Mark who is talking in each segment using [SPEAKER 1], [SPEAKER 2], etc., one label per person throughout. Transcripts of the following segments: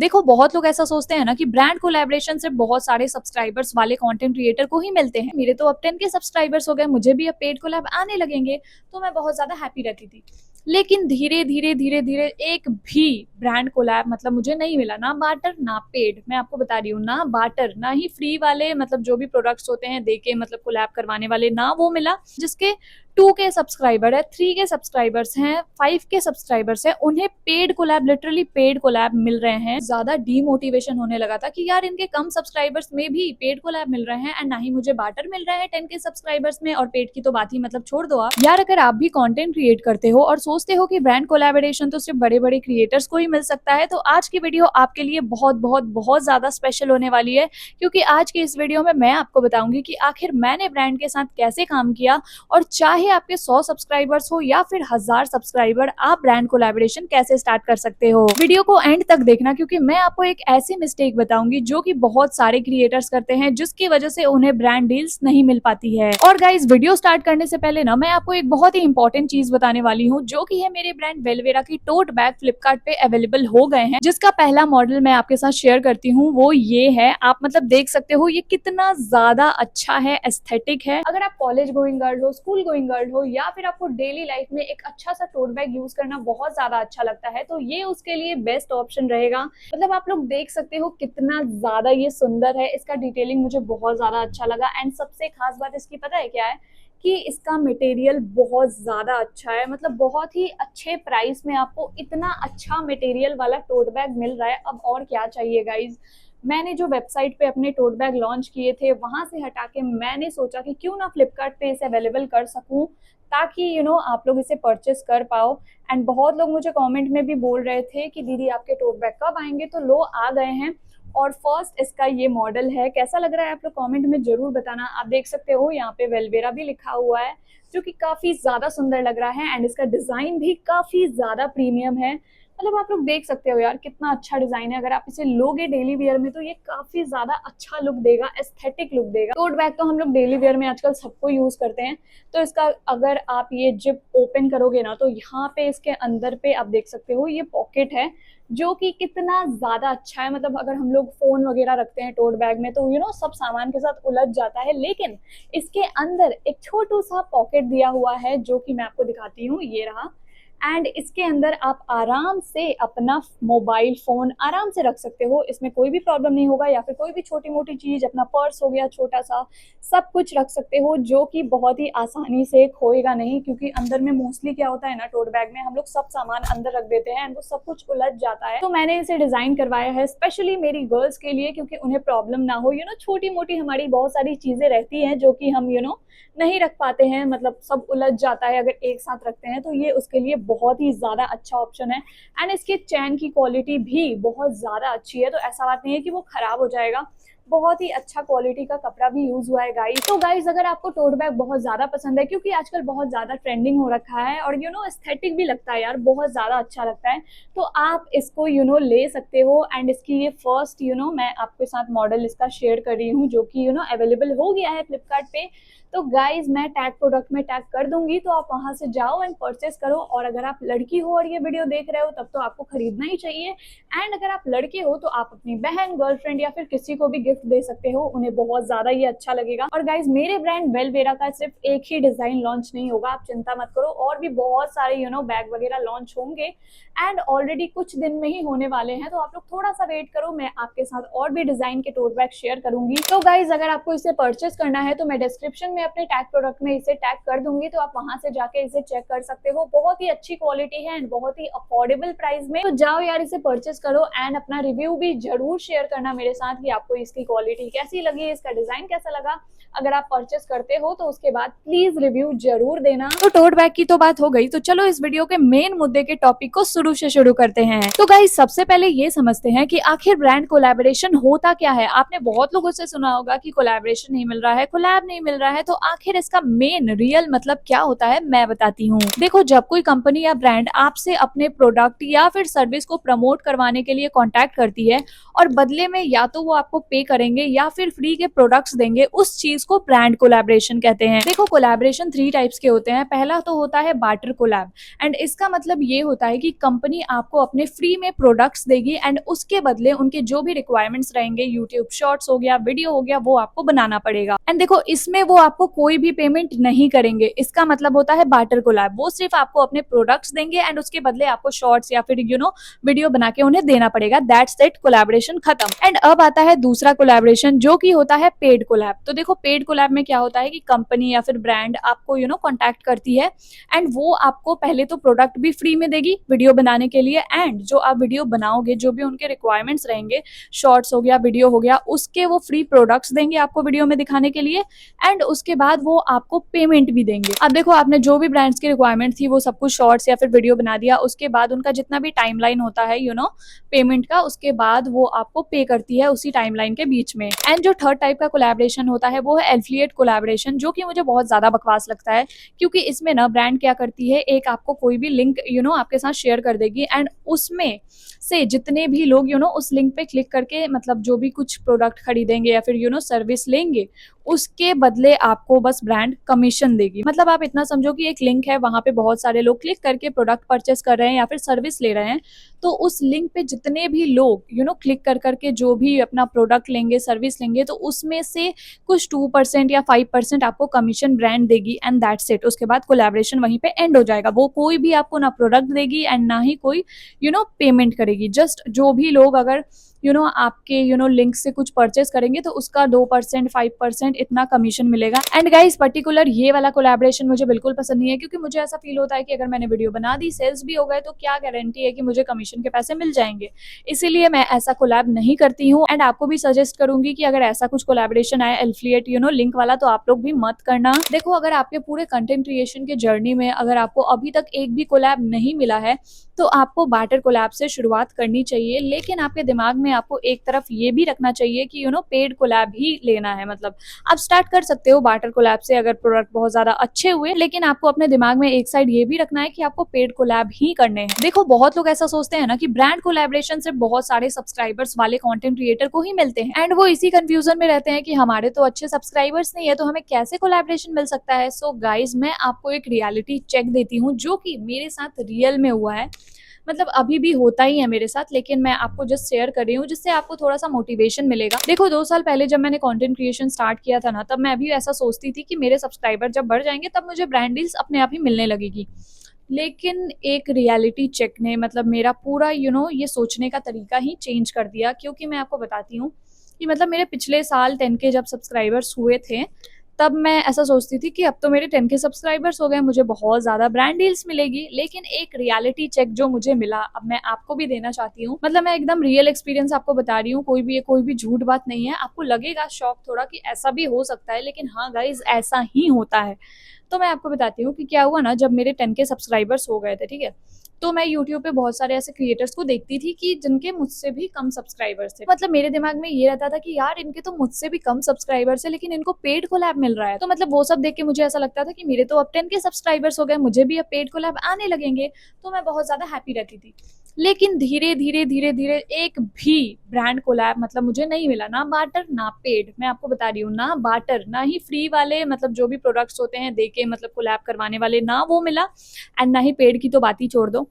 [SPEAKER 1] देखो बहुत लोग ऐसा सोचते हैं ना कि ब्रांड कोलैबोरेशन सिर्फ बहुत सारे सब्सक्राइबर्स वाले कंटेंट क्रिएटर को ही मिलते हैं। मेरे तो अब 10 के सब्सक्राइबर्स हो गए, मुझे भी अब पेड कोलैब आने लगेंगे, तो मैं बहुत ज्यादा हैप्पी रहती थी। लेकिन धीरे धीरे धीरे धीरे एक भी ब्रांड कोलैब मतलब मुझे नहीं मिला, ना बार्टर ना पेड। मैं आपको बता रही हूँ, ना बार्टर ना ही फ्री वाले मतलब जो भी प्रोडक्ट्स होते हैं देके मतलब कोलैब करवाने वाले, ना वो मिला। जिसके 2 के सब्सक्राइबर है, 3 के सब्सक्राइबर्स हैं, 5 के सब्सक्राइबर्स हैं, उन्हें paid collab, literally paid collab मिल रहे हैं। ज्यादा डीमोटिवेशन होने लगा था कि यार इनके कम सब्सक्राइबर्स में भी पेड कोलैब मिल रहे हैं एंड ना ही मुझे बार्टर मिल रहा है 10 के सब्सक्राइबर्स में, और पेड की तो बात ही मतलब छोड़ दो आप। यार अगर आप भी कंटेंट क्रिएट करते हो और सोचते हो कि ब्रांड कोलैबोरेशन तो सिर्फ बड़े बड़े क्रिएटर्स को ही मिल सकता है, तो आज की वीडियो आपके लिए बहुत बहुत बहुत ज्यादा स्पेशल होने वाली है। क्योंकि आज की इस वीडियो में मैं आपको बताऊंगी कि आखिर मैंने ब्रांड के साथ कैसे काम किया, और चाहे आपके 100 सब्सक्राइबर्स हो या फिर 1000 सब्सक्राइबर, आप ब्रांड कोलैबोरेशन कैसे स्टार्ट कर सकते हो। वीडियो को एंड तक देखना, क्योंकि मैं आपको एक ऐसी मिस्टेक बताऊंगी जो कि बहुत सारे क्रिएटर्स करते हैं, जिसकी वजह से उन्हें ब्रांड डील्स नहीं मिल पाती है। और गाइस वीडियो स्टार्ट करने से पहले ना मैं आपको एक बहुत ही इंपॉर्टेंट चीज बताने वाली हूँ, जो की है मेरे ब्रांड वेलवेरा की टोट बैग फ्लिपकार्ट पे अवेलेबल हो गए हैं। जिसका पहला मॉडल मैं आपके साथ शेयर करती हूँ, वो ये है। आप मतलब देख सकते हो ये कितना ज्यादा अच्छा है, एस्थेटिक है। अगर आप कॉलेज गोइंग गर्ल हो, स्कूल गोइंग गर्ल हो, या फिर आपको डेली लाइफ में एक अच्छा सा टोट बैग यूज करना बहुत ज्यादा अच्छा लगता है, तो ये उसके लिए बेस्ट ऑप्शन रहेगा। मतलब आप लोग देख सकते हो कितना ज्यादा ये सुंदर है, इसका डिटेलिंग मुझे बहुत ज्यादा अच्छा लगा। एंड सबसे खास बात इसकी पता है क्या है, कि इसका मटेरियल बहुत ज़्यादा अच्छा है। मतलब बहुत ही अच्छे प्राइस में आपको इतना अच्छा मटेरियल वाला टोट बैग मिल रहा है, अब और क्या चाहिए गाइज। मैंने जो वेबसाइट पे अपने टोट बैग लॉन्च किए थे, वहां से हटा के मैंने सोचा कि क्यों ना फ्लिपकार्ट पे इसे अवेलेबल कर सकूं, ताकि आप लोग इसे परचेस कर पाओ। एंड बहुत लोग मुझे कमेंट में भी बोल रहे थे कि दीदी आपके टोट बैग कब आएंगे, तो लो आ गए हैं। और फर्स्ट इसका ये मॉडल है, कैसा लग रहा है आप लोग कमेंट में जरूर बताना। आप देख सकते हो यहाँ पे वेलवेरा भी लिखा हुआ है, जो कि काफी ज्यादा सुंदर लग रहा है। एंड इसका डिजाइन भी काफी ज्यादा प्रीमियम है। मतलब आप लोग देख सकते हो यार कितना अच्छा डिजाइन है। अगर आप इसे लोगे डेली वेयर में, तो ये काफी ज्यादा अच्छा लुक देगा, एस्थेटिक लुक देगा। टोट बैग तो हम लोग डेली वेयर में आजकल सबको यूज करते हैं। तो इसका अगर आप ये जिप ओपन करोगे ना, तो यहाँ पे इसके अंदर पे आप देख सकते हो ये पॉकेट है, जो कि कितना ज्यादा अच्छा है। मतलब अगर हम लोग फोन वगैरह रखते हैं टोट बैग में, तो सब सामान के साथ उलझ जाता है, लेकिन इसके अंदर एक छोटू सा पॉकेट दिया हुआ है, जो कि मैं आपको दिखाती हूँ, ये रहा। एंड इसके अंदर आप आराम से अपना मोबाइल फोन आराम से रख सकते हो, इसमें कोई भी प्रॉब्लम नहीं होगा। या फिर कोई भी छोटी मोटी चीज, अपना पर्स हो गया छोटा सा, सब कुछ रख सकते हो, जो कि बहुत ही आसानी से खोएगा नहीं। क्योंकि अंदर में मोस्टली क्या होता है ना, टोट बैग में हम लोग सब सामान अंदर रख देते हैं एंड वो सब कुछ उलझ जाता है। तो मैंने इसे डिजाइन करवाया है स्पेशली मेरी गर्ल्स के लिए, क्योंकि उन्हें प्रॉब्लम ना हो। छोटी मोटी हमारी बहुत सारी चीजें रहती हैं, जो कि हम नहीं रख पाते हैं, मतलब सब उलझ जाता है अगर एक साथ रखते हैं, तो ये उसके लिए बहुत ही ज्यादा अच्छा ऑप्शन है। एंड इसके चैन की क्वालिटी भी बहुत ज्यादा अच्छी है, तो ऐसा बात नहीं है कि वो खराब हो जाएगा। बहुत ही अच्छा क्वालिटी का कपड़ा भी यूज हुआ है गाइस। तो गाइस अगर आपको टोट बैग बहुत ज्यादा पसंद है, क्योंकि आजकल बहुत ज्यादा ट्रेंडिंग हो रखा है, और एस्थेटिक भी लगता है यार, बहुत ज्यादा अच्छा लगता है, तो आप इसको ले सकते हो। एंड इसकी ये फर्स्ट मैं आपके साथ मॉडल इसका शेयर कर रही हूँ, जो कि अवेलेबल हो गया है फ्लिपकार्ट पे। तो गाइज मैं टैग प्रोडक्ट में टैग कर दूंगी, तो आप वहां से जाओ एंड परचेस करो। और अगर आप लड़की हो और ये वीडियो देख रहे हो, तब तो आपको खरीदना ही चाहिए। एंड अगर आप लड़के हो, तो आप अपनी बहन, गर्लफ्रेंड या फिर किसी को भी गिफ्ट दे सकते हो, उन्हें बहुत ज्यादा ये अच्छा लगेगा। और गाइज मेरे ब्रांड वेलवेरा का सिर्फ एक ही डिजाइन लॉन्च नहीं होगा, आप चिंता मत करो, और भी बहुत सारे बैग वगैरह लॉन्च होंगे। एंड ऑलरेडी कुछ दिन में ही होने वाले हैं, तो आप लोग थोड़ा सा वेट करो, मैं आपके साथ और भी डिजाइन के टोट बैग शेयर करूंगी। तो गाइज अगर आपको इसे परचेस करना है, तो मैं डिस्क्रिप्शन में अपने टैग प्रोडक्ट में इसे टैग कर दूंगी, तो आप वहां से जाके इसे चेक कर सकते हो। बहुत ही अच्छी क्वालिटी है एंड बहुत ही अफोर्डेबल प्राइस में, तो जाओ यार इसे परचेस करो। एंड अपना रिव्यू भी जरूर शेयर करना मेरे साथ कि आपको इसकी क्वालिटी कैसी लगी, इसका डिजाइन कैसा लगा। अगर आप परचेस करते हो, तो उसके बाद प्लीज रिव्यू जरूर देना। तो टोट बैग की तो बात हो गई, तो चलो इस वीडियो के मेन मुद्दे के टॉपिक को शुरू से शुरू करते हैं। तो गाइस सबसे पहले ये समझते हैं कि आखिर ब्रांड कोलैबोरेशन होता क्या है। आपने बहुत लोगों से सुना होगा कि कोलैबोरेशन नहीं मिल रहा है, कोलैब नहीं मिल रहा है, तो आखिर इसका मेन रियल मतलब क्या होता है, मैं बताती हूँ। देखो, जब कोई कंपनी या ब्रांड आपसे अपने प्रोडक्ट या फिर सर्विस को प्रमोट करवाने के लिए कॉन्टैक्ट करती है, और बदले में या तो वो आपको पे करेंगे या फिर फ्री के प्रोडक्ट्स देंगे, उस चीज को ब्रांड कोलैबोरेशन कहते हैं। देखो कोलैबोरेशन 3 टाइप्स के होते हैं। पहला तो होता है बार्टर कोलैब, एंड इसका मतलब ये होता है कि कंपनी आपको अपने फ्री में प्रोडक्ट्स देगी एंड उसके बदले उनके जो भी रिक्वायरमेंट्स रहेंगे, यूट्यूब शॉर्ट्स हो गया, वीडियो हो गया, वो आपको बनाना पड़ेगा। एंड देखो इसमें वो आपको कोई भी पेमेंट नहीं करेंगे। इसका मतलब होता है बार्टर कोलैब। वो सिर्फ आपको अपने प्रोडक्ट्स देंगे एंड उसके बदले आपको शॉर्ट्स या फिर वीडियो बना के उन्हें देना पड़ेगा। दैट्स इट, कोलैबोरेशन खत्म। एंड अब आता है दूसरा कोलैबोरेशन जो कि होता है पेड कोलैब। तो देखो पेड कोलैब में क्या होता है कि कंपनी या फिर ब्रांड आपको कांटेक्ट करती है एंड वो आपको पहले तो प्रोडक्ट भी फ्री में देगी वीडियो बनाने के लिए, एंड जो आप वीडियो बनाओगे, जो भी उनके रिक्वायरमेंट्स रहेंगे, शॉर्ट्स हो गया, वीडियो हो गया, उसके वो फ्री प्रोडक्ट्स देंगे आपको वीडियो में दिखाने के लिए, एंड उसके बाद वो आपको पेमेंट भी देंगे। अब देखो आपने जो भी ब्रांड्स की रिक्वायरमेंट थी वो सब कुछ शॉर्ट्स या फिर वीडियो बना दिया, उसके बाद उनका जितना भी टाइमलाइन होता है पेमेंट का, उसके बाद वो आपको पे करती है उसी टाइमलाइन के बीच में। एंड जो थर्ड टाइप का कोलैबोरेशन होता है वो है एफिलिएट कोलैबोरेशन, जो कि मुझे बहुत ज्यादा बकवास लगता है, क्योंकि इसमें ना ब्रांड क्या करती है, एक आपको कोई भी लिंक आपके साथ शेयर कर देगी एंड उसमें से जितने भी लोग उस लिंक पे क्लिक करके मतलब जो भी कुछ प्रोडक्ट खरीदेंगे या फिर सर्विस लेंगे, उसके बदले आपको बस ब्रांड कमीशन देगी। मतलब आप इतना समझो कि एक लिंक है, वहां पे बहुत सारे लोग क्लिक करके प्रोडक्ट परचेस कर रहे हैं या फिर सर्विस ले रहे हैं, तो उस लिंक पे जितने भी लोग क्लिक कर करके जो भी अपना प्रोडक्ट लेंगे, सर्विस लेंगे, तो उसमें से कुछ 2% या 5% आपको कमीशन ब्रांड देगी एंड दैट्स इट। उसके बाद कोलैबोरेशन वहीं पे एंड हो जाएगा। वो कोई भी आपको ना प्रोडक्ट देगी एंड ना ही कोई पेमेंट करेगी। जस्ट जो भी लोग अगर आपके लिंक से कुछ परचेस करेंगे तो उसका 2% 5% इतना कमीशन मिलेगा। एंड गाइस पर्टिकुलर ये वाला कोलैबोरेशन मुझे बिल्कुल पसंद नहीं है, क्योंकि मुझे ऐसा फील होता है कि अगर मैंने वीडियो बना दी, सेल्स भी हो गए, तो क्या गारंटी है कि मुझे कमीशन के पैसे मिल जाएंगे। इसीलिए मैं ऐसा कोलैब नहीं करती हूँ एंड आपको भी सजेस्ट करूंगी कि अगर ऐसा कुछ कोलैबोरेशन आए एफिलिएट लिंक वाला, तो आप लोग भी मत करना। देखो अगर आपके पूरे कंटेंट क्रिएशन के जर्नी में अगर आपको अभी तक एक भी कोलैब नहीं मिला है, तो आपको बार्टर कोलैब से शुरुआत करनी चाहिए। लेकिन आपके दिमाग में आपको एक तरफ ये भी रखना चाहिए कि पेड कोलैब ही लेना है। मतलब आप स्टार्ट कर सकते हो बार्टर कोलैब से अगर प्रोडक्ट बहुत ज्यादा अच्छे हुए, लेकिन आपको अपने दिमाग में एक साइड ये भी रखना है कि आपको पेड कोलैब ही करने हैं। देखो बहुत लोग ऐसा सोचते हैं ना कि ब्रांड कोलैबोरेशन से बहुत सारे सब्सक्राइबर्स वाले कंटेंट क्रिएटर को ही मिलते हैं, एंड वो इसी कंफ्यूजन में रहते हैं कि हमारे तो अच्छे सब्सक्राइबर्स नहीं है, तो हमें कैसे कोलैबोरेशन मिल सकता है। सो गाइज मैं आपको एक रियलिटी चेक देती हूँ जो कि मेरे साथ रियल में हुआ है। मतलब अभी भी होता ही है मेरे साथ, लेकिन मैं आपको जस्ट शेयर कर रही हूँ जिससे आपको थोड़ा सा मोटिवेशन मिलेगा। देखो 2 साल पहले जब मैंने कंटेंट क्रिएशन स्टार्ट किया था ना, तब मैं भी ऐसा सोचती थी कि मेरे सब्सक्राइबर जब बढ़ जाएंगे तब मुझे ब्रांड डील्स अपने आप ही मिलने लगेगी। लेकिन एक रियलिटी चेक ने मतलब मेरा पूरा ये सोचने का तरीका ही चेंज कर दिया। क्योंकि मैं आपको बताती हूँ कि मतलब मेरे पिछले साल 10 के जब सब्सक्राइबर्स हुए थे, तब मैं ऐसा सोचती थी कि अब तो मेरे 10 के सब्सक्राइबर्स हो गए, मुझे बहुत ज्यादा ब्रांड डील्स मिलेगी। लेकिन एक रियलिटी चेक जो मुझे मिला, अब मैं आपको भी देना चाहती हूँ। मतलब मैं एकदम रियल एक्सपीरियंस आपको बता रही हूँ, कोई भी झूठ बात नहीं है। आपको लगेगा शॉक थोड़ा कि ऐसा भी हो सकता है, लेकिन हाँ गाइज ऐसा ही होता है। तो मैं आपको बताती हूँ कि क्या हुआ ना, जब मेरे 10 के सब्सक्राइबर्स हो गए थे, ठीक है, तो मैं यूट्यूब पे बहुत सारे ऐसे क्रिएटर्स को देखती थी कि जिनके मुझसे भी कम सब्सक्राइबर्स थे। मतलब मेरे दिमाग में ये रहता था कि यार इनके तो मुझसे भी कम सब्सक्राइबर्स है, लेकिन इनको पेड कोलैब मिल रहा है। तो मतलब वो सब देख के मुझे ऐसा लगता था कि मेरे तो अब 10 के सब्सक्राइबर्स हो गए, मुझे भी अब पेड कोलैब आने लगेंगे। तो मैं बहुत ज्यादा हैप्पी रहती थी। लेकिन धीरे धीरे धीरे धीरे एक भी ब्रांड कोलैब मतलब मुझे नहीं मिला, ना बार्टर ना पेड। मैं आपको बता रही हूँ, ना बार्टर ना ही फ्री वाले, मतलब जो भी प्रोडक्ट्स होते हैं देके मतलब कोलैब करवाने वाले, ना वो मिला, एंड ना ही पेड की तो बात ही छोड़ दो।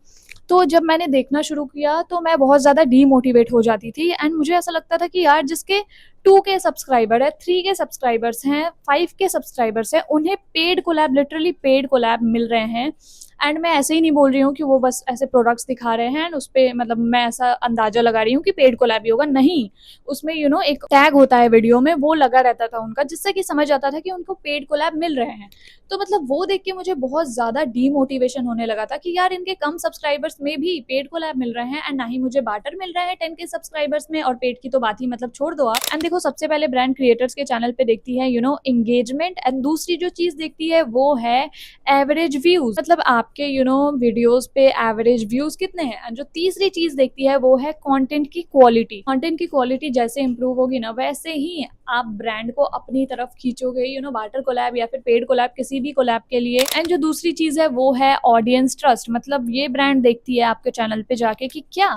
[SPEAKER 1] तो जब मैंने देखना शुरू किया तो मैं बहुत ज़्यादा डीमोटिवेट हो जाती थी एंड मुझे ऐसा लगता था कि यार जिसके 2 के सब्सक्राइबर है, 3 के सब्सक्राइबर्स हैं, 5 के सब्सक्राइबर्स हैं, उन्हें paid collab, literally paid collab मिल रहे हैं। एंड मैं ऐसे ही नहीं बोल रही हूँ कि वो बस ऐसे प्रोडक्ट्स दिखा रहे हैं एंड उस पर मतलब मैं ऐसा अंदाजा लगा रही हूँ कि पेड कोलैब ही होगा। नहीं, उसमें एक टैग होता है वीडियो में, वो लगा रहता था उनका, जिससे कि समझ आता था कि उनको पेड कोलैब मिल रहे हैं। तो मतलब वो देख के मुझे बहुत ज्यादा डीमोटिवेशन होने लगा था कि यार इनके कम सब्सक्राइबर्स में भी पेड कोलैब मिल रहे हैं एंड ना ही मुझे बार्टर मिल रहा है 10 के सब्सक्राइबर्स में, और पेड की तो बात ही मतलब छोड़ दो आप। एंड देखो सबसे पहले ब्रांड क्रिएटर्स के चैनल पे देखती है एंगेजमेंट, एंड दूसरी जो चीज देखती है वो है एवरेज व्यूज। मतलब आपके वीडियोस पे एवरेज व्यूज कितने हैं। एंड जो तीसरी चीज देखती है वो है कंटेंट की क्वालिटी। कंटेंट की क्वालिटी जैसे इंप्रूव होगी ना, वैसे ही आप ब्रांड को अपनी तरफ खींचोगे, बार्टर कोलैब या फिर पेड कोलैब, किसी भी कोलैब के लिए। एंड जो दूसरी चीज है वो है ऑडियंस ट्रस्ट। मतलब ये ब्रांड देखती है आपके चैनल पे जाके कि क्या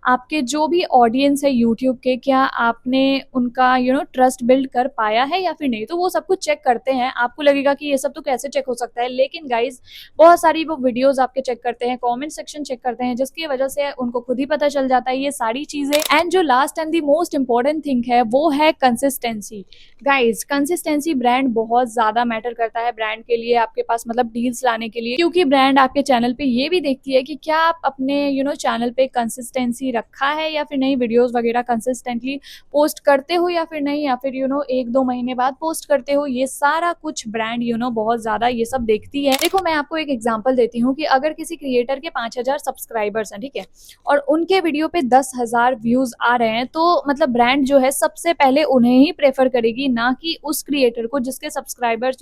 [SPEAKER 1] आपके जो भी ऑडियंस है यूट्यूब के, क्या आपने उनका ट्रस्ट बिल्ड कर पाया है या फिर नहीं। तो वो सब कुछ चेक करते हैं। आपको लगेगा कि ये सब तो कैसे चेक हो सकता है, लेकिन गाइज बहुत सारी वो वीडियोस आपके चेक करते हैं, कमेंट सेक्शन चेक करते हैं, जिसकी वजह से उनको खुद ही पता चल जाता है ये सारी चीजें। एंड जो last and the most important thing है वो है कंसिस्टेंसी। गाइज कंसिस्टेंसी ब्रांड बहुत ज्यादा मैटर करता है ब्रांड के लिए, आपके पास मतलब डील्स लाने के लिए, क्योंकि ब्रांड आपके चैनल पे ये भी देखती है कि क्या आप अपने चैनल पे कंसिस्टेंसी रखा है या फिर नहीं, वीडियोस वगैरह कंसिस्टेंटली पोस्ट करते हो या फिर नहीं, या फिर 1-2 महीने बाद पोस्ट करते हो। ये सारा कुछ ब्रांड बहुत ज्यादा ये सब देखती है। देखो मैं आपको एक एग्जांपल देती हूँ कि अगर किसी क्रिएटर के 5,000 सब्सक्राइबर्स हैं, ठीक है, और उनके वीडियो पे 10,000 व्यूज आ रहे हैं, तो मतलब ब्रांड जो है सबसे पहले उन्हें ही प्रेफर करेगी, ना कि उस क्रिएटर को जिसके सब्सक्राइबर्स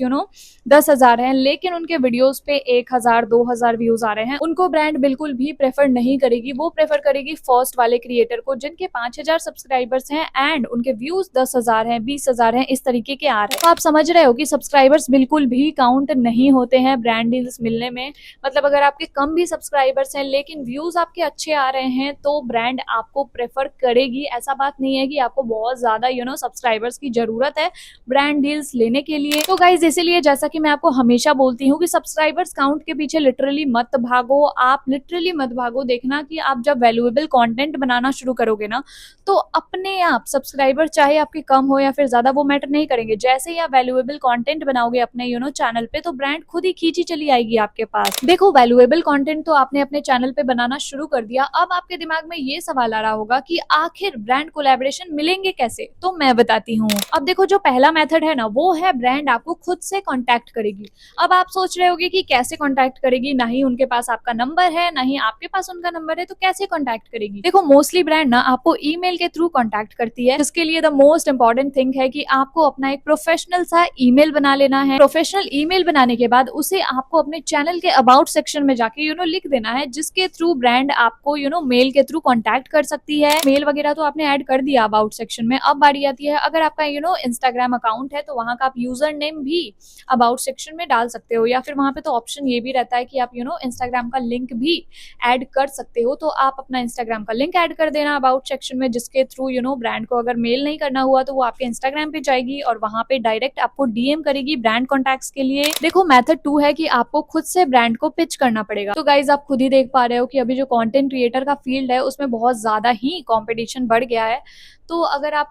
[SPEAKER 1] 10,000 हैं लेकिन उनके वीडियोस पे 1,000-2,000 व्यूज आ रहे हैं। उनको ब्रांड बिल्कुल भी प्रेफर नहीं करेगी। वो प्रेफर करेगी फर्स्ट वाले क्रिएटर को जिनके 5,000 सब्सक्राइबर्स हैं एंड उनके व्यूज 10,000 हैं, 20,000 हैं, इस तरीके के आ रहे हैं। तो आप समझ रहे हो कि सब्सक्राइबर्स बिल्कुल भी काउंट नहीं होते हैं ब्रांड डील्स मिलने में। मतलब अगर आपके कम भी सब्सक्राइबर्स हैं लेकिन व्यूज आपके अच्छे आ रहे हैं तो ब्रांड आपको प्रेफर करेगी। ऐसा बात नहीं है कि आपको बहुत ज्यादा सब्सक्राइबर्स की जरूरत है ब्रांड डील्स लेने के लिए। तो गाइज इसीलिए जैसा कि मैं आपको हमेशा बोलती हूँ कि सब्सक्राइबर्स काउंट के पीछे लिटरली मत भागो। आप लिटरली मत भागो। देखना कि आप जब वैल्यूएबल कंटेंट बनाना शुरू करोगे ना, तो अपने आप सब्सक्राइबर चाहे आपके कम हो या फिर ज्यादा, वो मैटर नहीं करेंगे। जैसे ही आप वैल्यूएबल कंटेंट बनाओगे अपने चैनल पे, तो ब्रांड खुद ही खींची चली आएगी आपके पास। देखो वैल्यूएबल कंटेंट तो आपने अपने चैनल पे बनाना शुरू कर दिया। अब आपके दिमाग में ये सवाल आ रहा होगा कि आखिर ब्रांड कोलैबोरेशन मिलेंगे कैसे। तो मैं बताती हूँ। अब देखो जो पहला मेथड है ना, वो है ब्रांड आपको खुद से कांटेक्ट करेगी। अब आप सोच रहे होगे कि कैसे कांटेक्ट करेगी, ना ही उनके पास आपका नंबर है, ना ही आपके पास उनका नंबर है, तो कैसे कांटेक्ट करेगी। देखो मोस्टली ब्रांड ना आपको ईमेल के थ्रू कांटेक्ट करती है, जिसके लिए द मोस्ट इंपॉर्टेंट थिंग है कि आपको अपना एक प्रोफेशनल सा ईमेल बना लेना है। प्रोफेशनल ईमेल बनाने के बाद उसे आपको अपने चैनल के अबाउट सेक्शन में जाके लिख देना है, जिसके थ्रू ब्रांड आपको मेल के थ्रू कांटेक्ट कर सकती है। मेल वगैरह तो आपने ऐड कर दिया अबाउट सेक्शन में। अब बारी आती है, अगर आपका इंस्टाग्राम अकाउंट है तो वहां का आप यूजर नेम भी अबाउट सेक्शन में डाल सकते हो, या फिर वहां पे तो ऑप्शन ये भी रहता है कि आप इंस्टाग्राम का लिंक भी ऐड कर सकते हो। तो आप अपना इंस्टाग्राम का लिंक ऐड कर देना अबाउट सेक्शन में, जिसके थ्रू ब्रांड को अगर मेल नहीं करना हुआ तो वो आपके इंस्टाग्राम पे जाएगी और वहां पे डायरेक्ट आपको डीएम करेगी ब्रांड कॉन्टैक्ट्स के लिए। देखो मेथड 2 है कि आपको खुद से ब्रांड को पिच करना पड़ेगा। तो गाइज आप खुद ही देख पा रहे हो कि अभी जो कंटेंट क्रिएटर का फील्ड है उसमें बहुत ज्यादा ही कंपटीशन बढ़ गया है। तो अगर आप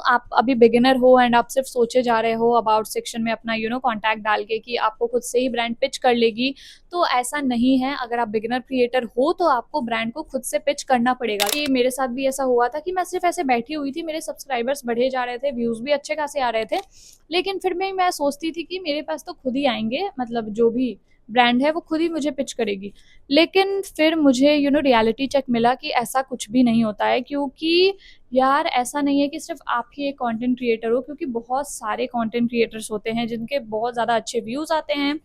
[SPEAKER 1] आप अभी बिगिनर हो एंड आप सिर्फ सोचे जा रहे हो अबाउट सेक्शन में अपना कॉन्टैक्ट डाल के कि आपको खुद से ही ब्रांड पिच कर लेगी, तो ऐसा नहीं है। अगर आप बिगिनर क्रिएटर हो तो आपको ब्रांड को खुद से पिच करना पड़ेगा। कि मेरे साथ भी ऐसा हुआ था कि मैं सिर्फ ऐसे बैठी हुई थी, मेरे सब्सक्राइबर्स बढ़े जा रहे थे, व्यूज भी अच्छे खासे आ रहे थे, लेकिन फिर मैं सोचती थी कि मेरे पास तो खुद ही आएंगे, मतलब जो भी ब्रांड है वो खुद ही मुझे पिच करेगी। लेकिन फिर मुझे रियलिटी चेक मिला कि ऐसा कुछ भी नहीं होता है। क्योंकि यार ऐसा नहीं है कि सिर्फ आप ही एक कंटेंट क्रिएटर हो, क्योंकि बहुत सारे कंटेंट क्रिएटर्स होते हैं जिनके बहुत ज़्यादा अच्छे व्यूज़ आते हैं,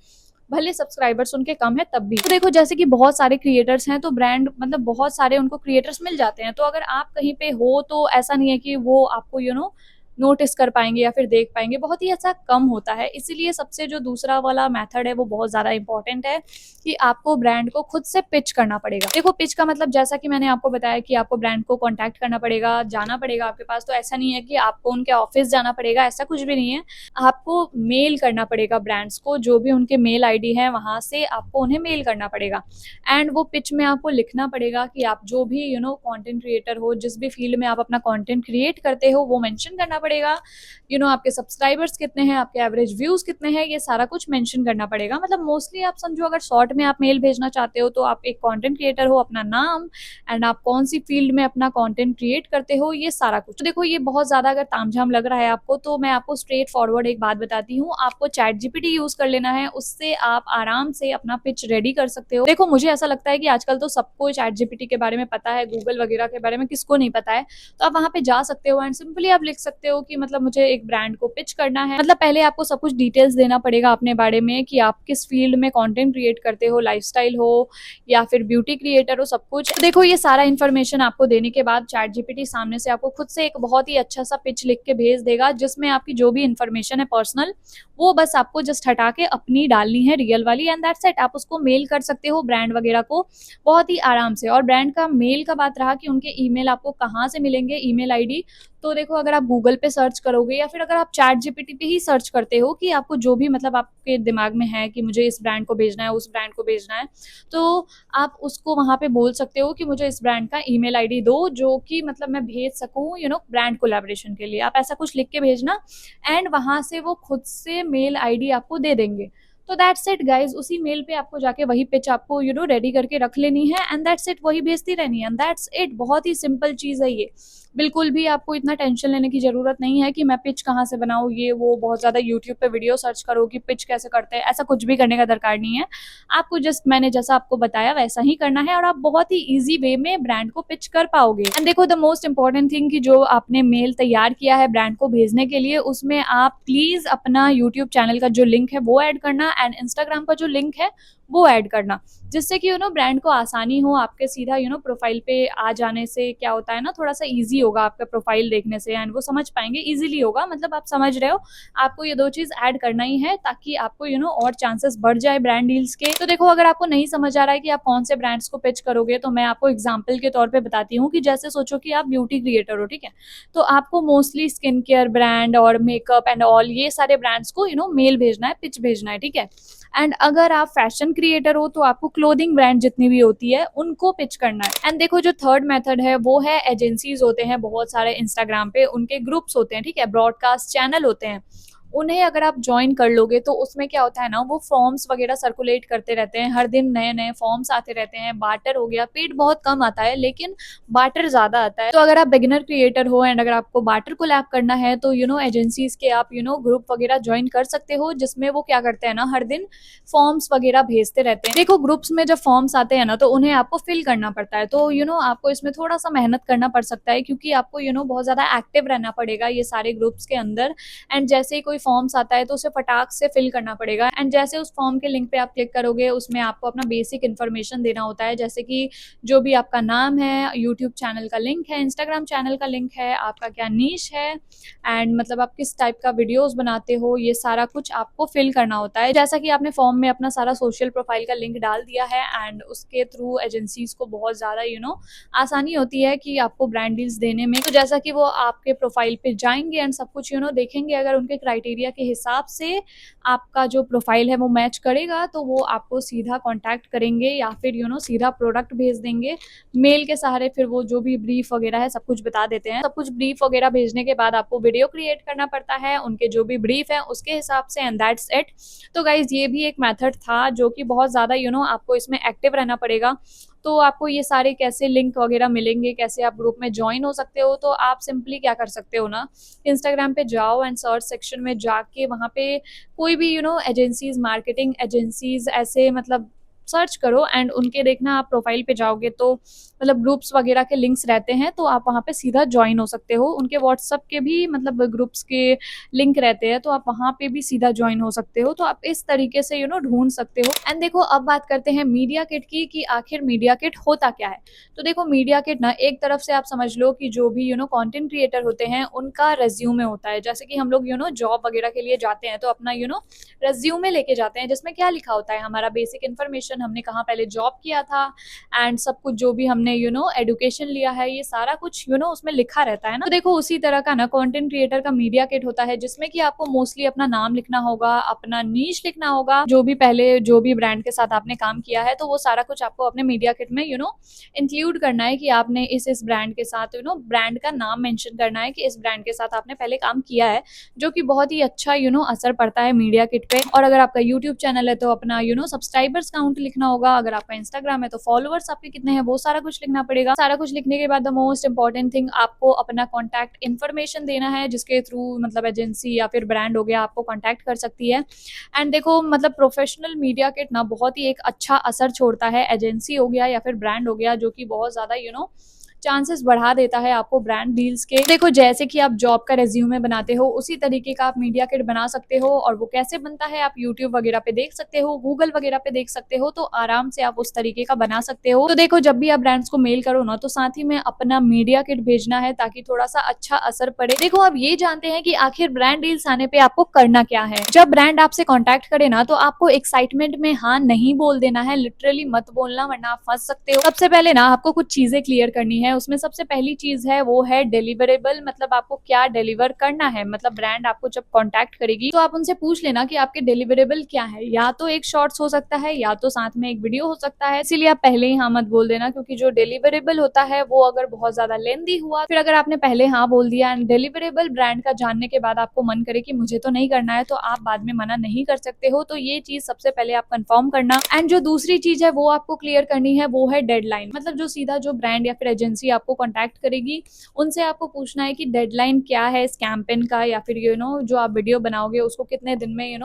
[SPEAKER 1] भले सब्सक्राइबर्स उनके कम है तब भी। तो देखो जैसे कि बहुत सारे क्रिएटर्स हैं तो ब्रांड मतलब बहुत सारे उनको क्रिएटर्स मिल जाते हैं। तो अगर आप कहीं पे हो तो ऐसा नहीं है कि वो आपको नोटिस कर पाएंगे या फिर देख पाएंगे, बहुत ही ऐसा कम होता है। इसीलिए सबसे जो दूसरा वाला मेथड है वो बहुत ज़्यादा इंपॉर्टेंट है कि आपको ब्रांड को खुद से पिच करना पड़ेगा। देखो पिच का मतलब जैसा कि मैंने आपको बताया कि आपको ब्रांड को कांटेक्ट करना पड़ेगा, जाना पड़ेगा आपके पास। तो ऐसा नहीं है कि आपको उनके ऑफिस जाना पड़ेगा, ऐसा कुछ भी नहीं है। आपको मेल करना पड़ेगा ब्रांड्स को, जो भी उनके मेल आईडी है वहां से आपको उन्हें मेल करना पड़ेगा। एंड वो पिच में आपको लिखना पड़ेगा कि आप जो भी कंटेंट क्रिएटर हो, जिस भी फील्ड में आप अपना कंटेंट क्रिएट करते हो वो मेंशन करना पड़ेगा। आपके सब्सक्राइबर्स कितने हैं, आपके एवरेज व्यूज कितने हैं, ये सारा कुछ मेंशन करना पड़ेगा। मतलब मोस्टली आप समझो, अगर शॉर्ट में आप मेल भेजना चाहते हो तो आप एक कंटेंट क्रिएटर हो, अपना नाम एंड आप कौन सी फील्ड में अपना कंटेंट क्रिएट करते हो, ये सारा कुछ। तो देखो ये बहुत ज्यादा अगर तामझाम लग रहा है आपको, तो मैं आपको स्ट्रेट फॉरवर्ड एक बात बताती हूँ। आपको चैट जीपीटी यूज कर लेना है, उससे आप आराम से अपना पिच रेडी कर सकते हो। देखो मुझे ऐसा लगता है कि आजकल तो सबको चैट जीपीटी के बारे में पता है, गूगल वगैरह के बारे में किसको नहीं पता है। तो आप वहां पे जा सकते हो एंड सिंपली आप लिख सकते हो हो कि मतलब मुझे एक ब्रांड को पिच करना है। मतलब पहले आपको सब कुछ डिटेल्स देना पड़ेगा अपने बारे में कि आप किस फील्ड में कंटेंट क्रिएट करते हो, लाइफस्टाइल हो या फिर ब्यूटी क्रिएटर हो, सब कुछ। तो देखो ये सारा इन्फॉर्मेशन आपको देने के बाद चैट जीपीटी सामने से आपको खुद से एक बहुत ही अच्छा सा पिच लिख के भेज देगा, जिसमें आपकी जो भी इन्फॉर्मेशन है पर्सनल, वो बस आपको जस्ट हटा के अपनी डालनी है रियल वाली, एंड दैट्स इट। आप उसको मेल कर सकते हो ब्रांड वगैरह को बहुत ही आराम से। और ब्रांड का मेल का बात रहा कि उनके ईमेल आपको कहाँ से मिलेंगे, ईमेल आईडी, तो देखो अगर आप गूगल पे सर्च करोगे या फिर अगर आप चैट जीपीटी पे ही सर्च करते हो कि आपको जो भी मतलब आपके दिमाग में है कि मुझे इस ब्रांड को भेजना है, उस ब्रांड को भेजना है, तो आप उसको वहाँ पे बोल सकते हो कि मुझे इस ब्रांड का ईमेल आईडी दो जो कि मतलब मैं भेज सकूँ ब्रांड कोलैबोरेशन के लिए। आप ऐसा कुछ लिख के भेजना एंड वहाँ से वो खुद से मेल आईडी आपको दे देंगे। तो दैट्स इट गाइज, उसी मेल पे आपको जाके वही पिच आपको रेडी करके रख लेनी है एंड दैट्स इट, वही भेजती रहनी है एंड दैट्स इट। बहुत ही सिंपल चीज़ है ये। बिल्कुल भी आपको इतना टेंशन लेने की ज़रूरत नहीं है कि मैं पिच कहाँ से बनाऊँ, ये वो बहुत ज़्यादा यूट्यूब पे वीडियो सर्च करो कि पिच कैसे करते हैं, ऐसा कुछ भी करने का दरकार नहीं है। आपको जस्ट मैंने जैसा आपको बताया वैसा ही करना है और आप बहुत ही ईजी वे में ब्रांड को पिच कर पाओगे। एंड देखो द मोस्ट इंपॉर्टेंट थिंग कि जो आपने मेल तैयार किया है ब्रांड को भेजने के लिए, उसमें आप प्लीज़ अपना यूट्यूब चैनल का जो लिंक है वो ऐड करना एंड इंस्टाग्राम का जो लिंक है वो ऐड करना, जिससे कि ब्रांड को आसानी हो आपके सीधा प्रोफाइल पे आ जाने से। क्या होता है ना, थोड़ा सा इजी होगा आपका प्रोफाइल देखने से एंड वो समझ पाएंगे, इजीली होगा। मतलब आप समझ रहे हो, आपको ये दो चीज ऐड करना ही है ताकि आपको और चांसेस बढ़ जाए ब्रांड डील्स के। तो देखो अगर आपको नहीं समझ आ रहा है कि आप कौन से ब्रांड्स को पिच करोगे, तो मैं आपको एग्जाम्पल के तौर पर बताती हूँ कि जैसे सोचो कि आप ब्यूटी क्रिएटर हो, ठीक है, तो आपको मोस्टली स्किन केयर ब्रांड और मेकअप एंड ऑल ये सारे ब्रांड्स को मेल भेजना है, पिच भेजना है, ठीक है। एंड अगर आप फैशन क्रिएटर हो तो आपको क्लोथिंग ब्रांड जितनी भी होती है उनको पिच करना है। एंड देखो जो थर्ड मेथड है वो है एजेंसीज होते हैं बहुत सारे इंस्टाग्राम पे, उनके ग्रुप्स होते हैं, ठीक है, ब्रॉडकास्ट चैनल होते हैं। उन्हें अगर आप ज्वाइन कर लोगे तो उसमें क्या होता है ना, वो फॉर्म्स वगैरह सर्कुलेट करते रहते हैं, हर दिन नए नए फॉर्म्स आते रहते हैं। बार्टर हो गया, पेड बहुत कम आता है लेकिन बार्टर ज्यादा आता है। तो अगर आप बिगिनर क्रिएटर हो एंड अगर आपको बार्टर को लैप करना है तो एजेंसीज के आप ग्रुप वगैरह ज्वाइन कर सकते हो, जिसमें वो क्या करते हैं ना, हर दिन फॉर्म्स वगैरह भेजते रहते हैं। देखो ग्रुप्स में जब फॉर्म्स आते हैं ना तो उन्हें आपको फिल करना पड़ता है, तो आपको इसमें थोड़ा सा मेहनत करना पड़ सकता है क्योंकि आपको बहुत ज्यादा एक्टिव रहना पड़ेगा ये सारे ग्रुप्स के अंदर। एंड जैसे ही कोई फॉर्म्स आता है तो उसे फटाक से फिल करना पड़ेगा एंड जैसे उस फॉर्म के लिंक पे आप क्लिक करोगे उसमें आपको अपना बेसिक इन्फॉर्मेशन देना होता है, जैसे कि जो भी आपका नाम है, यूट्यूब चैनल का लिंक है, इंस्टाग्राम चैनल का लिंक है, आपका क्या नीश है एंड मतलब आप किस टाइप का वीडियोस बनाते हो, ये सारा कुछ आपको फिल करना होता है। जैसा कि आपने फॉर्म में अपना सारा सोशल प्रोफाइल का लिंक डाल दिया है एंड उसके थ्रू एजेंसीज को बहुत ज़्यादा आसानी होती है कि आपको ब्रांड डील्स देने में। तो जैसा कि वो आपके प्रोफाइल पे जाएंगे एंड सब कुछ देखेंगे, अगर उनके क्राइटेरिया के हिसाब से आपका जो प्रोफाइल है वो मैच करेगा तो वो आपको सीधा कांटेक्ट करेंगे या फिर सीधा प्रोडक्ट भेज देंगे मेल के सहारे। फिर वो जो भी ब्रीफ वगैरह है सब कुछ बता देते हैं। सब कुछ ब्रीफ वगैरह भेजने के बाद आपको वीडियो क्रिएट करना पड़ता है उनके जो भी ब्रीफ है उसके हिसाब से एंड दैट्स इट। तो गाइज ये भी एक मेथड था जो कि बहुत ज़्यादा आपको इसमें एक्टिव रहना पड़ेगा। तो आपको ये सारे कैसे लिंक वगैरह मिलेंगे, कैसे आप ग्रुप में ज्वाइन हो सकते हो, तो आप सिंपली क्या कर सकते हो ना, इंस्टाग्राम पे जाओ एंड सर्च सेक्शन में जाके वहाँ पे कोई भी एजेंसीज, मार्केटिंग एजेंसीज ऐसे मतलब सर्च करो एंड उनके देखना आप प्रोफाइल पे जाओगे तो मतलब ग्रुप्स वगैरह के लिंक्स रहते हैं, तो आप वहाँ पे सीधा ज्वाइन हो सकते हो। उनके व्हाट्सअप के भी मतलब ग्रुप्स के लिंक रहते हैं तो आप वहाँ पे भी सीधा ज्वाइन हो सकते हो। तो आप इस तरीके से ढूंढ सकते हो। एंड देखो अब बात करते हैं मीडिया किट की कि आखिर मीडिया किट होता क्या है। तो देखो मीडिया किट ना एक तरफ से आप समझ लो कि जो भी कंटेंट क्रिएटर होते हैं उनका रेज्यूमे होता है। जैसे कि हम लोग जॉब वगैरह के लिए जाते हैं तो अपना रेज्यूमे लेके जाते हैं जिसमें क्या लिखा होता है, हमारा बेसिक इन्फॉर्मेशन, हमने कहाँ पहले जॉब किया था एंड सब कुछ जो भी हमने एडुकेशन लिया है, ये सारा कुछ उसमें लिखा रहता है ना। तो देखो उसी तरह का ना कंटेंट क्रिएटर का मीडिया किट होता है जिसमें कि आपको मोस्टली अपना नाम लिखना होगा, अपना नीश लिखना होगा, जो भी पहले जो भी ब्रांड के साथ आपने काम किया है तो वो सारा कुछ आपको अपने मीडिया किट में इंक्लूड करना है कि आपने इस ब्रांड के साथ ब्रांड का नाम मेंशन करना है कि इस ब्रांड के साथ आपने पहले काम किया है, जो कि बहुत ही अच्छा असर पड़ता है मीडिया किट पे। और अगर आपका यूट्यूब चैनल है तो अपना सब्सक्राइबर्स काउंट लिखना होगा, अगर आपका इंस्टाग्राम है तो फॉलोअर्स आपके कितने हैं वो सारा कुछ लिखना पड़ेगा। सारा कुछ लिखने के बाद द मोस्ट इंपॉर्टेंट थिंग आपको अपना कॉन्टैक्ट इन्फॉर्मेशन देना है जिसके थ्रू मतलब एजेंसी या फिर ब्रांड हो गया आपको कॉन्टैक्ट कर सकती है। एंड देखो मतलब प्रोफेशनल मीडिया किट ना बहुत ही एक अच्छा असर छोड़ता है, एजेंसी हो गया या फिर ब्रांड हो गया जो कि बहुत ज्यादा चांसेस बढ़ा देता है आपको ब्रांड डील्स के। देखो जैसे कि आप जॉब का रेज्यूमे बनाते हो उसी तरीके का आप मीडिया किट बना सकते हो, और वो कैसे बनता है आप यूट्यूब वगैरह पे देख सकते हो, गूगल वगैरह पे देख सकते हो, तो आराम से आप उस तरीके का बना सकते हो। तो देखो जब भी आप ब्रांड्स को मेल करो ना, तो साथ ही में अपना मीडिया किट भेजना है ताकि थोड़ा सा अच्छा असर पड़े। देखो आप ये जानते हैं कि आखिर ब्रांड डील्स आने पे आपको करना क्या है। जब ब्रांड आपसे कॉन्टैक्ट करे ना, तो आपको एक्साइटमेंट में हाँ नहीं बोल देना है, लिटरली मत बोलना वरना आप फंस सकते हो। सबसे पहले ना आपको कुछ चीजें क्लियर करनी है। उसमें सबसे पहली चीज है वो है डिलीवरेबल, मतलब आपको क्या डिलीवर करना है। मतलब ब्रांड आपको जब कॉन्टैक्ट करेगी तो आप उनसे पूछ लेना कि आपके डिलीवरेबल क्या है। या तो एक शॉर्ट्स हो सकता है या तो साथ में एक वीडियो हो सकता है, इसीलिए आप पहले ही हाँ मत बोल देना, क्योंकि जो डिलीवरेबल होता है वो अगर बहुत ज्यादा लेंदी हुआ, फिर अगर आपने पहले हाँ बोल दिया एंड डिलीवरेबल ब्रांड का जानने के बाद आपको मन करे कि मुझे तो नहीं करना है, तो आप बाद में मना नहीं कर सकते हो। तो ये चीज सबसे पहले आप कंफर्म करना। एंड जो दूसरी चीज है वो आपको क्लियर करनी है, वो है डेडलाइन। मतलब जो सीधा जो ब्रांड या फिर एजेंसी आपको कॉन्टैक्ट करेगी उनसे आपको पूछना है कि डेडलाइन क्या है इस कैंपेन का, या फिर जो आप वीडियो बनाओगे उसको कितने दिन में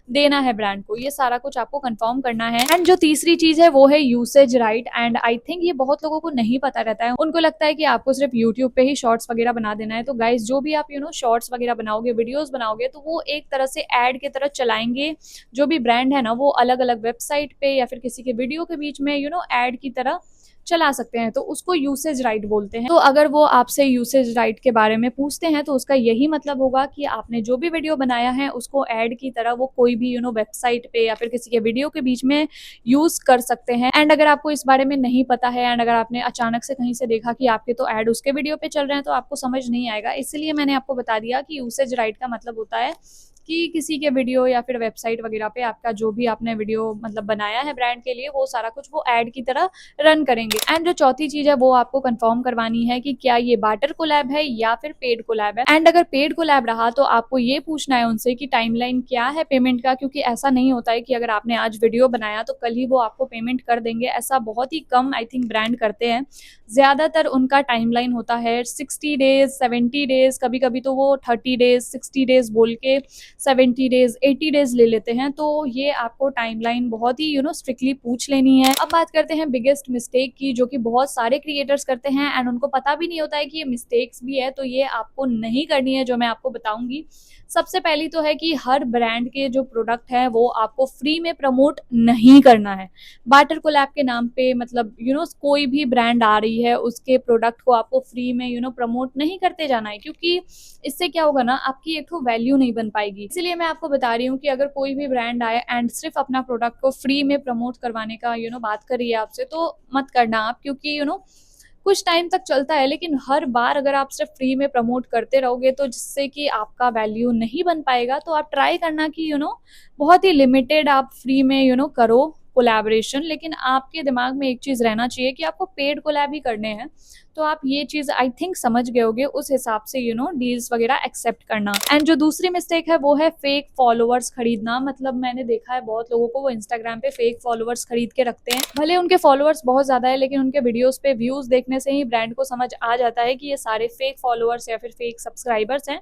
[SPEAKER 1] देना है ब्रांड को। ये सारा कुछ आपको कंफर्म करना है। एंड जो तीसरी चीज है वो है usage right. And I think ये बहुत लोगों को नहीं पता रहता है, उनको लगता है कि आपको सिर्फ यूट्यूब पे ही शॉर्ट्स वगैरह बना देना है। तो गाइस जो भी आप शॉर्ट्स वगैरह बनाओगे, वीडियोस बनाओगे, तो वो एक तरह से एड की तरह चलाएंगे। जो भी ब्रांड है ना वो अलग अलग वेबसाइट पे या फिर किसी के वीडियो के बीच में एड की तरह चला सकते हैं, तो उसको यूसेज राइट बोलते हैं। तो अगर वो आपसे यूसेज राइट के बारे में पूछते हैं तो उसका यही मतलब होगा कि आपने जो भी वीडियो बनाया है उसको ऐड की तरह वो कोई भी वेबसाइट पे या फिर किसी के वीडियो के बीच में यूज कर सकते हैं। एंड अगर आपको इस बारे में नहीं पता है एंड अगर आपने अचानक से कहीं से देखा कि आपके तो ऐड उसके वीडियो पे चल रहे हैं, तो आपको समझ नहीं आएगा। इसलिए मैंने आपको बता दिया कि यूसेज राइट का मतलब होता है कि किसी के वीडियो या फिर वेबसाइट वगैरह पे आपका जो भी आपने वीडियो मतलब बनाया है ब्रांड के लिए, वो सारा कुछ वो ऐड की तरह रन करेंगे। एंड जो चौथी चीज है वो आपको कंफर्म करवानी है कि क्या ये बार्टर कोलैब है या फिर पेड कोलैब है। एंड अगर पेड कोलैब रहा तो आपको ये पूछना है उनसे कि टाइमलाइन क्या है पेमेंट का, क्योंकि ऐसा नहीं होता है कि अगर आपने आज वीडियो बनाया तो कल ही वो आपको पेमेंट कर देंगे। ऐसा बहुत ही कम आई थिंक ब्रांड करते हैं। ज्यादातर उनका टाइमलाइन होता है 60 डेज, 70 डेज, कभी कभी तो वो 30 डेज, 60 डेज बोल के 70 डेज, 80 डेज ले लेते हैं। तो ये आपको टाइमलाइन बहुत ही स्ट्रिक्टली पूछ लेनी है। अब बात करते हैं बिगेस्ट मिस्टेक की, जो कि बहुत सारे क्रिएटर्स करते हैं एंड उनको पता भी नहीं होता है कि ये मिस्टेक्स भी है। तो ये आपको नहीं करनी है, जो मैं आपको बताऊंगी। सबसे पहली तो है कि हर ब्रांड के जो प्रोडक्ट है वो आपको फ्री में प्रमोट नहीं करना है। बार्टर कोलैब के नाम पे मतलब कोई भी ब्रांड आ रही है उसके प्रोडक्ट को आपको फ्री में प्रमोट नहीं करते जाना है, क्योंकि इससे क्या होगा ना, आपकी एक तो वैल्यू नहीं बन पाएगी। इसलिए मैं आपको बता रही हूँ कि अगर कोई भी ब्रांड आए एंड सिर्फ अपना प्रोडक्ट को फ्री में प्रमोट करवाने का बात कर रही है आपसे, तो मत करना आप, क्योंकि कुछ टाइम तक चलता है, लेकिन हर बार अगर आप सिर्फ फ्री में प्रमोट करते रहोगे तो जिससे कि आपका वैल्यू नहीं बन पाएगा। तो आप ट्राई करना कि बहुत ही लिमिटेड आप फ्री में करो कोलैबोरेशन। लेकिन आपके दिमाग में एक चीज रहना चाहिए कि आपको पेड कोलैब ही करने हैं। तो आप ये चीज आई थिंक समझ गए होगे, उस हिसाब से डील्स वगैरह एक्सेप्ट करना। एंड जो दूसरी मिस्टेक है वो है फेक फॉलोअर्स खरीदना। मतलब मैंने देखा है बहुत लोगों को, वो इंस्टाग्राम पे फेक फॉलोअर्स खरीद के रखते हैं। भले उनके फॉलोअर्स बहुत ज्यादा है, लेकिन उनके वीडियोस पे व्यूज देखने से ही ब्रांड को समझ आ जाता है कि ये सारे फेक फॉलोअर्स या फिर फेक सब्सक्राइबर्स हैं।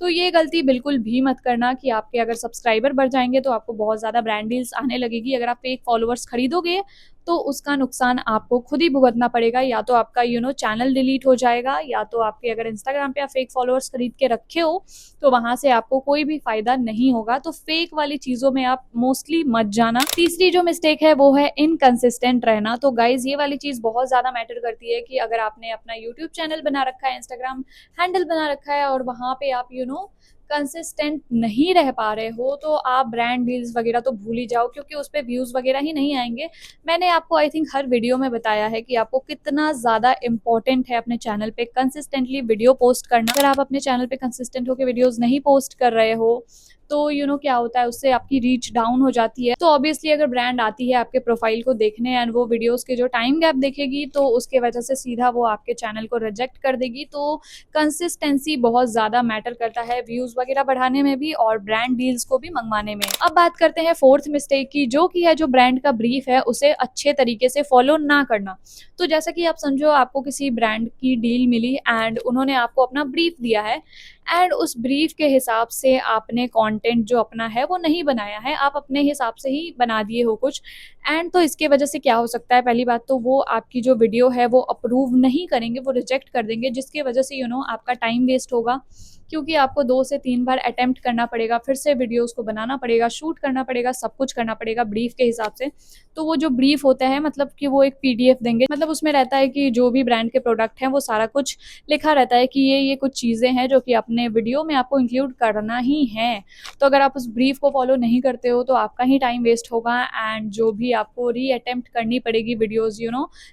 [SPEAKER 1] तो ये गलती बिल्कुल भी मत करना कि आपके अगर सब्सक्राइबर बढ़ जाएंगे तो आपको बहुत ज्यादा ब्रांड डील्स आने लगेगी। अगर आप फेक फॉलोअर्स खरीदोगे तो उसका नुकसान आपको खुद ही भुगतना पड़ेगा। या तो आपका चैनल डिलीट हो जाएगा, या तो आपके अगर इंस्टाग्राम पे आप फेक फॉलोअर्स खरीद के रखे हो तो वहां से आपको कोई भी फायदा नहीं होगा। तो फेक वाली चीजों में आप मोस्टली मत जाना। तीसरी जो मिस्टेक है वो है इनकंसिस्टेंट रहना। तो गाइज ये वाली चीज बहुत ज्यादा मैटर करती है कि अगर आपने अपना यूट्यूब चैनल बना रखा है, इंस्टाग्राम हैंडल बना रखा है और वहां पे आप कंसिस्टेंट नहीं रह पा रहे हो, तो आप ब्रांड डील्स वगैरह तो भूल ही जाओ, क्योंकि उस पर व्यूज वगैरह ही नहीं आएंगे। मैंने आपको आई थिंक हर वीडियो में बताया है कि आपको कितना ज्यादा इंपॉर्टेंट है अपने चैनल पे कंसिस्टेंटली वीडियो पोस्ट करना। अगर आप अपने चैनल पे कंसिस्टेंट होकर वीडियोस नहीं पोस्ट कर रहे हो तो क्या होता है, उससे आपकी रीच डाउन हो जाती है। तो ऑब्वियसली अगर ब्रांड आती है आपके प्रोफाइल को देखने एंड वो वीडियोस के जो टाइम गैप देखेगी तो उसके वजह से सीधा वो आपके चैनल को रिजेक्ट कर देगी। तो कंसिस्टेंसी बहुत ज्यादा मैटर करता है व्यूज वगैरह बढ़ाने में भी और ब्रांड डील्स को भी मंगवाने में। अब बात करते हैं फोर्थ मिस्टेक की, जो कि है जो ब्रांड का ब्रीफ है उसे अच्छे तरीके से फॉलो ना करना। तो जैसा कि आप समझो आपको किसी ब्रांड की डील मिली एंड उन्होंने आपको अपना ब्रीफ दिया है एंड उस ब्रीफ के हिसाब से आपने कंटेंट जो अपना है वो नहीं बनाया है, आप अपने हिसाब से ही बना दिए हो कुछ। एंड तो इसके वजह से क्या हो सकता है, पहली बात तो वो आपकी जो वीडियो है वो अप्रूव नहीं करेंगे, वो रिजेक्ट कर देंगे, जिसकी वजह से आपका टाइम वेस्ट होगा, क्योंकि आपको 2 से 3 बार अटेम्प्ट करना पड़ेगा, फिर से वीडियोज़ को बनाना पड़ेगा, शूट करना पड़ेगा, सब कुछ करना पड़ेगा ब्रीफ के हिसाब से। तो वो जो ब्रीफ होता है मतलब कि वो एक पीडीएफ देंगे, मतलब उसमें रहता है कि जो भी ब्रांड के प्रोडक्ट हैं वो सारा कुछ लिखा रहता है कि ये कुछ चीज़ें हैं जो कि अपने वीडियो में आपको इंक्लूड करना ही है। तो अगर आप उस ब्रीफ को फॉलो नहीं करते हो तो आपका ही टाइम वेस्ट होगा, एंड जो भी आपको री अटेम्प्ट करनी पड़ेगी वीडियोज़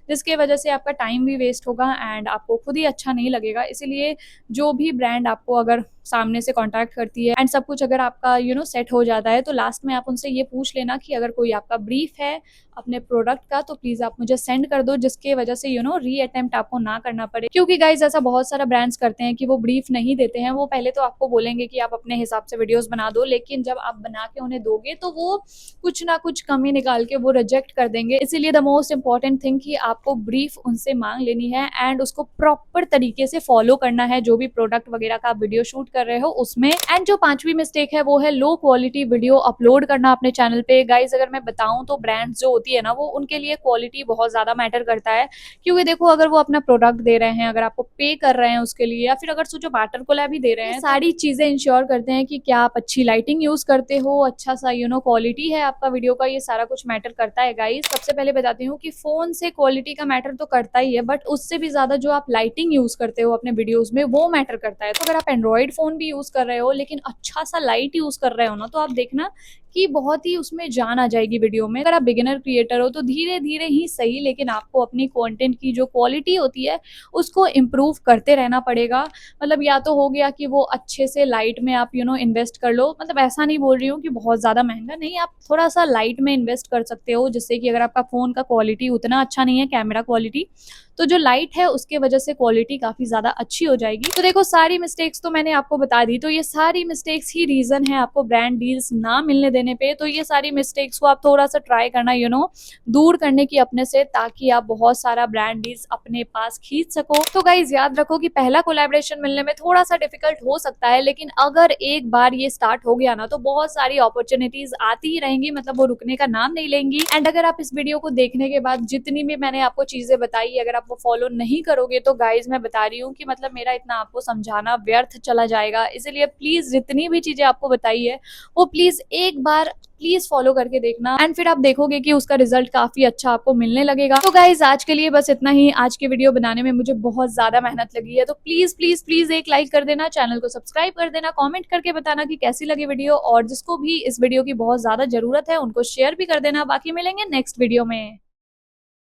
[SPEAKER 1] जिसकी वजह से आपका टाइम भी वेस्ट होगा एंड आपको खुद ही अच्छा नहीं लगेगा। इसीलिए जो भी ब्रांड आपको अगर सामने से कॉन्टैक्ट करती है एंड सब कुछ अगर आपका सेट हो जाता है, तो लास्ट में आप उनसे ये पूछ लेना कि अगर कोई आपका ब्रीफ है अपने प्रोडक्ट का तो प्लीज़ आप मुझे सेंड कर दो, जिसके वजह से री अटेम्प्ट आपको ना करना पड़े। क्योंकि गाइज ऐसा बहुत सारा ब्रांड्स करते हैं कि वो ब्रीफ नहीं देते हैं, वो पहले तो आपको बोलेंगे कि आप अपने हिसाब से वीडियोस बना दो, लेकिन जब आप बना के उन्हें दोगे तो वो कुछ ना कुछ कमी निकाल के वो रिजेक्ट कर देंगे। इसीलिए द मोस्ट इंपॉर्टेंट थिंग कि आपको ब्रीफ उनसे मांग लेनी है एंड उसको प्रॉपर तरीके से फॉलो करना है, जो भी प्रोडक्ट वगैरह का आप वीडियो शूट कर रहे हो उसमें। एंड जो 5वीं मिस्टेक है वो है लो क्वालिटी वीडियो अपलोड करना अपने चैनल पे। गाइज अगर मैं बताऊं तो ब्रांड्स जो होती है ना, वो उनके लिए क्वालिटी बहुत ज्यादा मैटर करता है, क्योंकि देखो अगर वो अपना प्रोडक्ट दे रहे हैं, अगर आपको पे कर रहे हैं उसके लिए, या फिर अगर सोचो वाटर कोलैब भी दे रहे हैं, सारी चीजें इंश्योर करते हैं कि क्या आप अच्छी लाइटिंग यूज करते हो, अच्छा सा क्वालिटी है आपका वीडियो का, ये सारा कुछ मैटर करता है गाइज। सबसे पहले बताती हूँ कि फोन से क्वालिटी का मैटर तो करता ही है, बट उससे भी ज्यादा जो आप लाइटिंग यूज करते हो अपने वीडियोज में वो मैटर करता है। तो अगर आप एंड्रॉइड फोन भी यूज कर रहे हो लेकिन अच्छा सा लाइट यूज कर रहे हो ना, तो आप देखना कि बहुत ही उसमें जान आ जाएगी वीडियो में। अगर आप बिगिनर क्रिएटर हो तो धीरे धीरे ही सही, लेकिन आपको अपनी कंटेंट की जो क्वालिटी होती है उसको इम्प्रूव करते रहना पड़ेगा। मतलब या तो हो गया कि वो अच्छे से लाइट में आप इन्वेस्ट कर लो, मतलब ऐसा नहीं बोल रही हूँ कि बहुत ज़्यादा महंगा नहीं, आप थोड़ा सा लाइट में इन्वेस्ट कर सकते हो, जिससे कि अगर आपका फ़ोन का क्वालिटी उतना अच्छा नहीं है, कैमरा क्वालिटी, तो जो लाइट है उसके वजह से क्वालिटी काफ़ी ज़्यादा अच्छी हो जाएगी। तो देखो सारी मिस्टेक्स तो मैंने आपको बता दी, तो ये सारी मिस्टेक्स ही रीज़न है आपको ब्रांड डील्स ना मिलने देने पे। तो ये सारी मिस्टेक्स को आप थोड़ा सा ट्राई करना दूर करने की अपने से, ताकि आप बहुत सारा ब्रांड डील्स अपने पास खींच सको। तो गाइज याद रखो कि पहला कोलैबोरेशन मिलने में थोड़ा सा डिफिकल्ट हो सकता है, लेकिन अगर एक बार ये स्टार्ट हो गया ना तो बहुत सारी अपॉर्चुनिटीज आती ही रहेंगी, मतलब वो रुकने का नाम नहीं लेंगी। एंड अगर आप इस वीडियो को देखने के बाद जितनी भी मैंने आपको चीजें बताई, अगर आप वो फॉलो नहीं करोगे तो गाइज मैं बता रही हूँ कि मतलब मेरा इतना आपको समझाना व्यर्थ चला जाएगा। इसलिए प्लीज जितनी भी चीजें आपको बताई है वो प्लीज एक बार प्लीज फॉलो करके देखना, एंड फिर आप देखोगे कि उसका रिजल्ट काफी अच्छा आपको मिलने लगेगा। तो गाइज आज के लिए बस इतना ही। आज की वीडियो बनाने में मुझे बहुत ज्यादा मेहनत लगी है, तो प्लीज प्लीज प्लीज एक लाइक कर देना, चैनल को सब्सक्राइब कर देना, कमेंट करके बताना कि कैसी लगी वीडियो, और जिसको भी इस वीडियो की बहुत ज्यादा जरूरत है उनको शेयर भी कर देना। बाकी मिलेंगे नेक्स्ट वीडियो में।